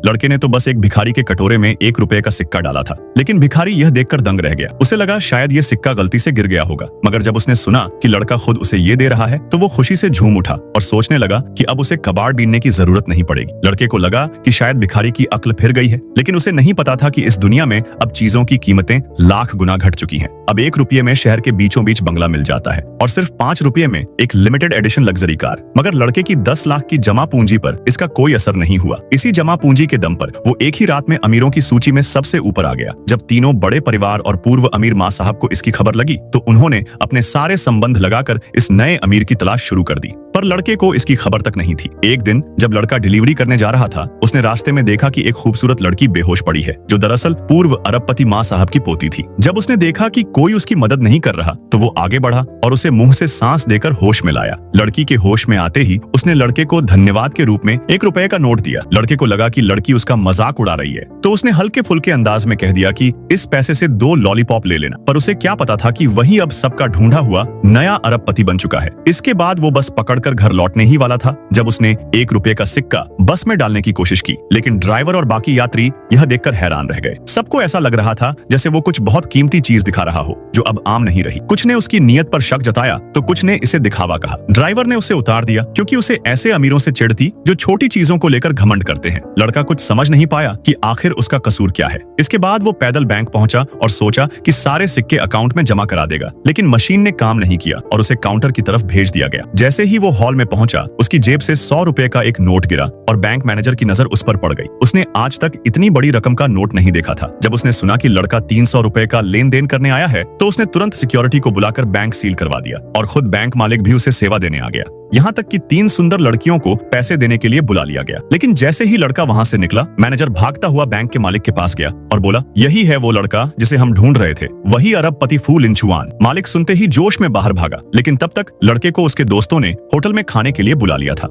लड़के ने तो बस एक भिखारी के कटोरे में 1 रुपए का सिक्का डाला था, लेकिन भिखारी यह देखकर दंग रह गया। उसे लगा शायद ये सिक्का गलती से गिर गया होगा, मगर जब उसने सुना कि लड़का खुद उसे ये दे रहा है तो वो खुशी से झूम उठा और सोचने लगा कि अब उसे कबाड़ बीनने की जरूरत नहीं पड़ेगी। लड़के को लगा कि शायद भिखारी की अक्ल फिर गई है, लेकिन उसे नहीं पता था कि इस दुनिया में अब चीजों की कीमतें लाख गुना घट चुकी हैं। अब 1 रुपये में शहर के बीचों बीच बंगला मिल जाता है और सिर्फ 5 रुपये में एक लिमिटेड एडिशन लग्जरी कार। मगर लड़के की 10 लाख की जमा पूंजी पर इसका कोई असर नहीं हुआ। इसी जमा पूंजी के दम पर वो एक ही रात में अमीरों की सूची में सबसे ऊपर आ गया। जब तीनों बड़े परिवार और पूर्व अमीर माँ साहब को इसकी खबर लगी तो उन्होंने अपने सारे संबंध लगाकर इस नए अमीर की तलाश शुरू कर दी, पर लड़के को इसकी खबर तक नहीं थी। एक दिन जब लड़का डिलीवरी करने जा रहा था, उसने रास्ते में देखा कि एक खूबसूरत लड़की बेहोश पड़ी है, जो दरअसल पूर्व अरबपति माँ साहब की पोती थी। जब उसने देखा कि कोई उसकी मदद नहीं कर रहा तो वो आगे बढ़ा और उसे मुंह से सांस देकर होश में लाया। लड़की के होश में आते ही उसने लड़के को धन्यवाद के रूप में 1 रुपए का नोट दिया। लड़के को लगा कि लड़की उसका मजाक उड़ा रही है, तो उसने हल्के फुल्के अंदाज में कह दिया कि इस पैसे से 2 लॉलीपॉप ले लेना। पर उसे क्या पता था कि वही अब सबका ढूंढा हुआ नया अरबपति बन चुका है। इसके बाद वो बस पकड़कर घर लौटने ही वाला था जब उसने 1 रुपए का सिक्का बस में डालने की कोशिश की, लेकिन ड्राइवर और बाकी यात्री यह देखकर हैरान रह गए। सबको ऐसा लग रहा था जैसे वो कुछ बहुत कीमती चीज दिखा रहा हो जो अब आम नहीं रही। कुछ ने उसकी नीयत पर शक जताया तो कुछ ने इसे दिखावा कहा। ड्राइवर ने उसे उतार दिया क्योंकि उसे ऐसे अमीरों से चिढ़ थी जो छोटी चीजों को लेकर घमंड करते हैं। लड़का कुछ समझ नहीं पाया कि आखिर उसका कसूर क्या है। इसके बाद वो पैदल बैंक पहुंचा और सोचा कि सारे सिक्के अकाउंट में जमा करा देगा, लेकिन मशीन ने काम नहीं किया और उसे काउंटर की तरफ भेज दिया गया। जैसे ही वो हॉल में पहुंचा, उसकी जेब से 100 रुपए का एक नोट गिरा और बैंक मैनेजर की नजर उस पर पड़ गई। उसने आज तक इतनी बड़ी रकम का नोट नहीं देखा था। जब उसने सुना कि लड़का 300 रुपए का लेन देन करने आया है तो उसने तुरंत सिक्योरिटी को बुलाकर बैंक सील करवा दिया और खुद बैंक मालिक भी उसे सेवा देने आ गया। यहाँ तक कि 3 सुंदर लड़कियों को पैसे देने के लिए बुला लिया गया। लेकिन जैसे ही लड़का वहाँ से निकला, मैनेजर भागता हुआ बैंक के मालिक के पास गया और बोला, यही है वो लड़का जिसे हम ढूंढ रहे थे, वही अरबपति फू लिंचुआन। मालिक सुनते ही जोश में बाहर भागा, लेकिन तब तक लड़के को उसके दोस्तों ने होटल में खाने के लिए बुला लिया था।